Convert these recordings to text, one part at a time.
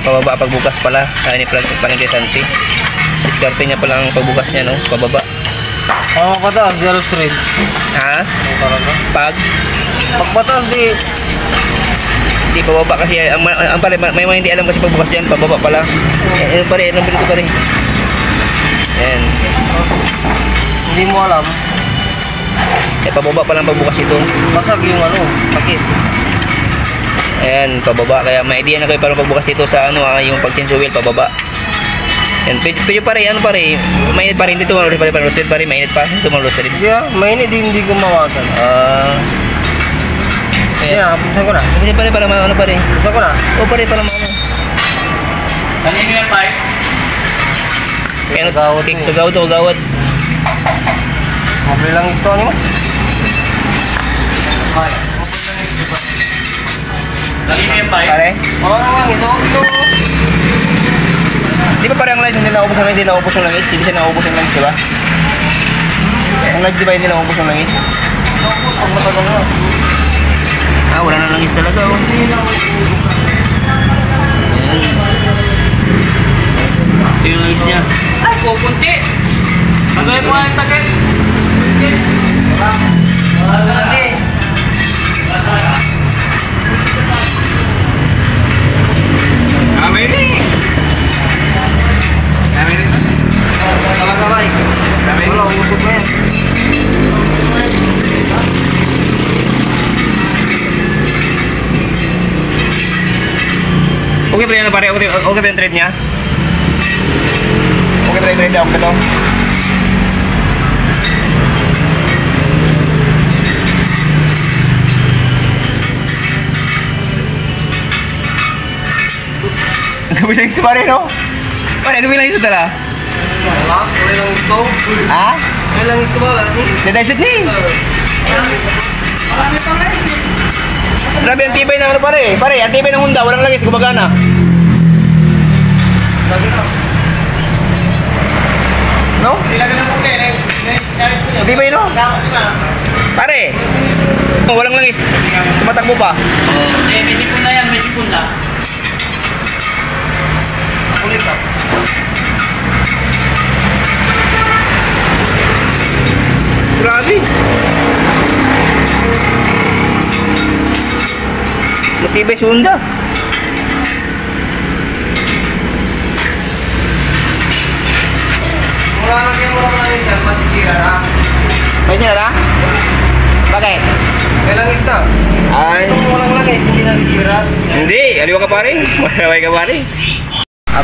Pababa pagbukas pala. Ni Paring Santi. Diskarte niya pala ang pagbukas niya, no? Pababa. Pataas, di alos trade. Ha? Pagpataas, di pababa kasi. Ang pare, may mga hindi alam kasi pagbukas yan. Pababa pala. Yan pare, number ito pare. Yan. Hindi mo alam. Pababa pala ang pagbukas ito. Basag yung pakit. Ayan, pababa. Kaya may idea na kayo para pagbukas dito sa yung pag-change wheel, pababa. Yan, pero pare, mainit pa rin dito, roasted pa rin, mainit pa, ito roasted. Yeah, mainit din, hindi gumawagan. Kaya, pinsan ko na. Pinsan pare, para pare. Pinsan ko na. O pare, para Kanino yung pipe? Kaya gawad. Mabre lang isto mo. Kanino yung pipe? Pare? Lang, ito. Di ba pare ang lights hindi naubos yung langis? Hindi siya naubos yung langis, di ba? Ang lights di ba hindi naubos yung langis? Naubos, pag matagal na. Wala na langis talaga. Ayan. Ito yung langis niya. Ay, pupunti! Tagay mo ang takit! Langis! Talaga ba? Wala, usok na yan. Okay pa yan pare? Okay pa yung trade niya? Okay pa yung trade niya? Okay to? Gabi lang ito pare, no? Pare, gabi lang ito tala. Wala, wala lang isto. Ha? Wala lang isto ba? Wala ni. Nadaisit ni. Grabe ang tibay na pare. Pare, ang tibay ng Honda, walang langis, gumagana. Lagi na. No? Ang tibay, no? Pare, walang langis. Tumatakbo pa. May sipon na yan, may sipon na. Ulit ka. Grabe. Matibay si Honda. Wala lang yan, wala lang yan. Matisira na. May sinara? Bakit? May langis na. Ay. Kung walang langis, hindi natisira. Hindi, aliwa ka pare. Malaway ka pare.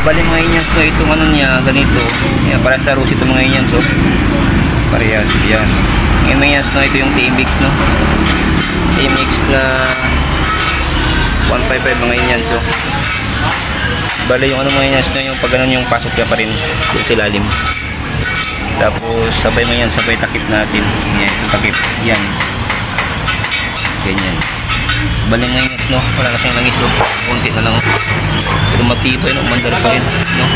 Bali mga inyans no, itong niya, ganito. Yan, para sa Rus itong mga inyans, oh. Parehas, yan. Yung mga inyans no, ito yung T-Mix, no. T-Mix na 155 mga inyans, oh. Bali yung mga inyans no, yung pag ganun yung pasok niya pa rin doon sa ilalim. Tapos sabay mga yan, sabay takip natin. Yan, itong takip, yan. Ganyan. Bali nga inyans no, wala na siyang langis, oh. Kunti na lang, oh. Pero matibay, no, mandal pa rin, no.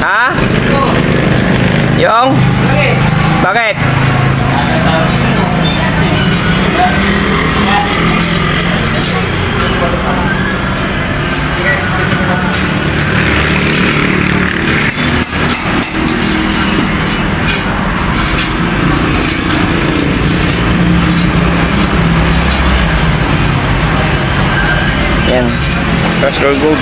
Ha? Yung? Bakit? Yan. Castrol Gold.